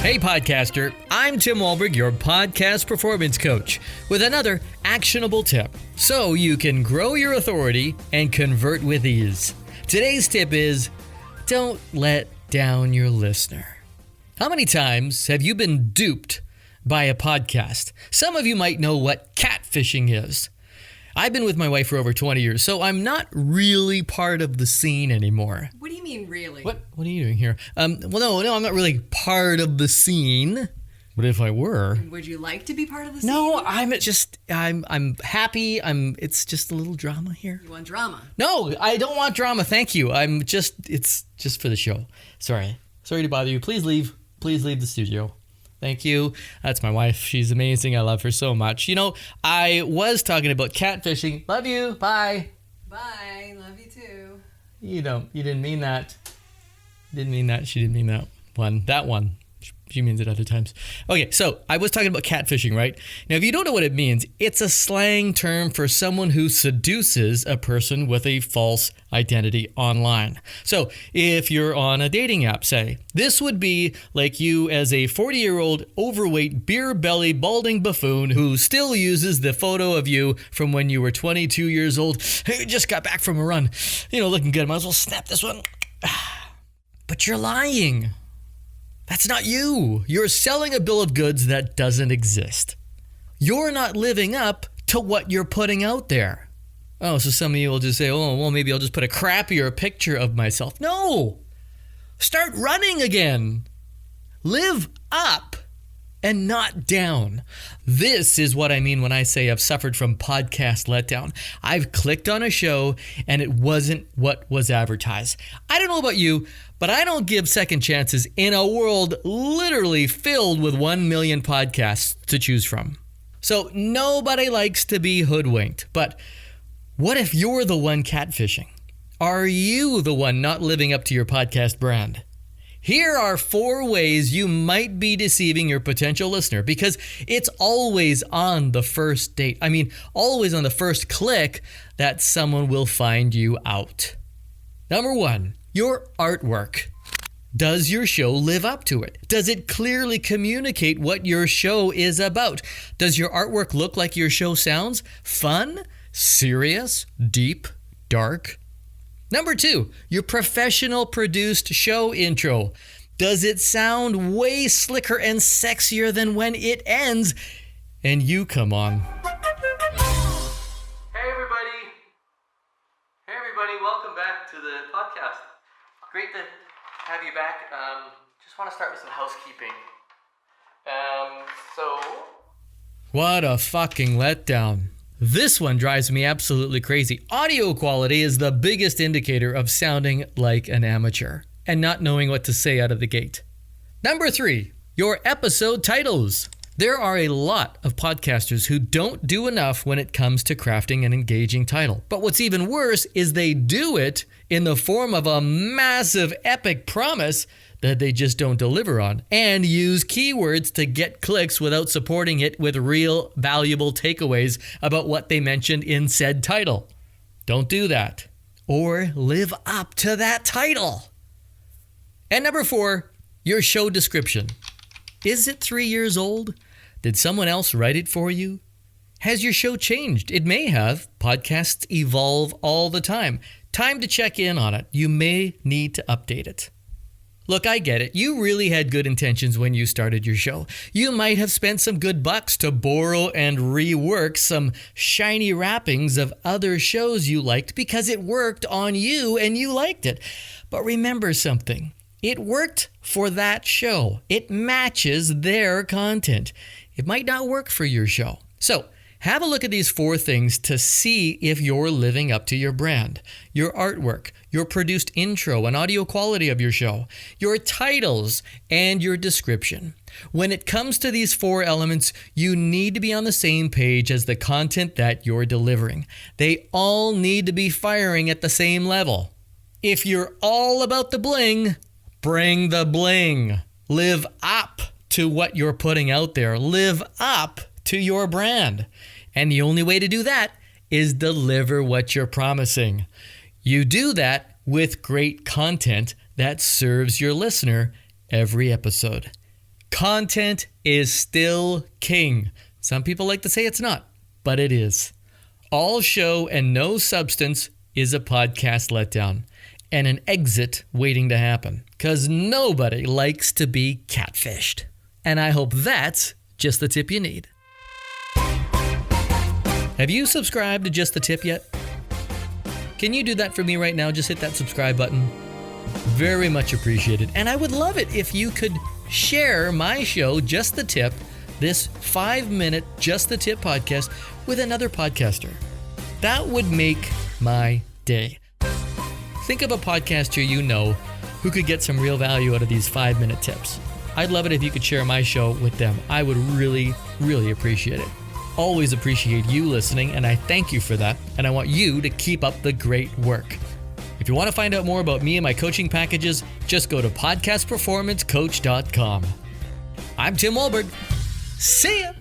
Hey podcaster, I'm Tim Wahlberg, your podcast performance coach, with another actionable tip so you can grow your authority and convert with ease. Today's tip is, don't let down your listener. How many times have you been duped by a podcast? Some of you might know what catfishing is. I've been with my wife for over 20 years, so I'm not really part of the scene anymore. What do you mean, really? What are you doing here? No, I'm not really part of the scene. But if I were... Would you like to be part of the scene? No, I'm happy. It's just a little drama here. You want drama? No, I don't want drama, thank you. It's just for the show. Sorry to bother you. Please leave the studio. Thank you. That's my wife. She's amazing. I love her so much. You know, I was talking about catfishing. Love you. Bye. Bye. Love you too. You didn't mean that. Didn't mean that. She didn't mean that one. That one. She means it other times. Okay, so I was talking about catfishing, right? Now, if you don't know what it means, it's a slang term for someone who seduces a person with a false identity online. So if you're on a dating app, say, this would be like you as a 40-year-old overweight, beer belly, balding buffoon who still uses the photo of you from when you were 22 years old. Hey, you just got back from a run. Looking good. Might as well snap this one. But you're lying. That's not you. You're selling a bill of goods that doesn't exist. You're not living up to what you're putting out there. Oh, so some of you will just say, oh, well, maybe I'll just put a crappier picture of myself. No! Start running again. Live up and not down. This is what I mean when I say I've suffered from podcast letdown. I've clicked on a show and it wasn't what was advertised. I don't know about you, but I don't give second chances in a world literally filled with 1 million podcasts to choose from. So nobody likes to be hoodwinked, but what if you're the one catfishing? Are you the one not living up to your podcast brand? Here are 4 ways you might be deceiving your potential listener, because it's always on the first date. Always on the first click that someone will find you out. Number 1, your artwork. Does your show live up to it? Does it clearly communicate what your show is about? Does your artwork look like your show sounds? Fun? Serious? Deep? Dark? Number 2, your professional produced show intro. Does it sound way slicker and sexier than when it ends and you come on? Hey everybody, welcome back to the podcast. Great to have you back. Just want to start with some housekeeping. What a fucking letdown. This one drives me absolutely crazy. Audio quality is the biggest indicator of sounding like an amateur and not knowing what to say out of the gate. Number 3, your episode titles. There are a lot of podcasters who don't do enough when it comes to crafting an engaging title. But what's even worse is they do it in the form of a massive epic promise that they just don't deliver on, and use keywords to get clicks without supporting it with real valuable takeaways about what they mentioned in said title. Don't do that, or live up to that title. And number 4, your show description. Is it 3 years old? Did someone else write it for you? Has your show changed? It may have. Podcasts evolve all the time. Time to check in on it. You may need to update it. Look, I get it. You really had good intentions when you started your show. You might have spent some good bucks to borrow and rework some shiny wrappings of other shows you liked because it worked on you and you liked it. But remember something. It worked for that show. It matches their content. It might not work for your show. So, have a look at these 4 things to see if you're living up to your brand, your artwork, your produced intro and audio quality of your show, your titles, and your description. When it comes to these 4 elements, you need to be on the same page as the content that you're delivering. They all need to be firing at the same level. If you're all about the bling, bring the bling. Live up to what you're putting out there. Live up to your brand. And the only way to do that is deliver what you're promising. You do that with great content that serves your listener every episode. Content is still king. Some people like to say it's not, but it is. All show and no substance is a podcast letdown and an exit waiting to happen, because nobody likes to be catfished. And I hope that's just the tip you need. Have you subscribed to Just the Tip yet? Can you do that for me right now? Just hit that subscribe button. Very much appreciated. And I would love it if you could share my show, Just the Tip, this 5-minute Just the Tip podcast, with another podcaster. That would make my day. Think of a podcaster you know who could get some real value out of these 5-minute tips. I'd love it if you could share my show with them. I would really, really appreciate it. Always appreciate you listening, and I thank you for that, and I want you to keep up the great work. If you want to find out more about me and my coaching packages, just go to podcastperformancecoach.com. I'm Tim Walberg. See ya!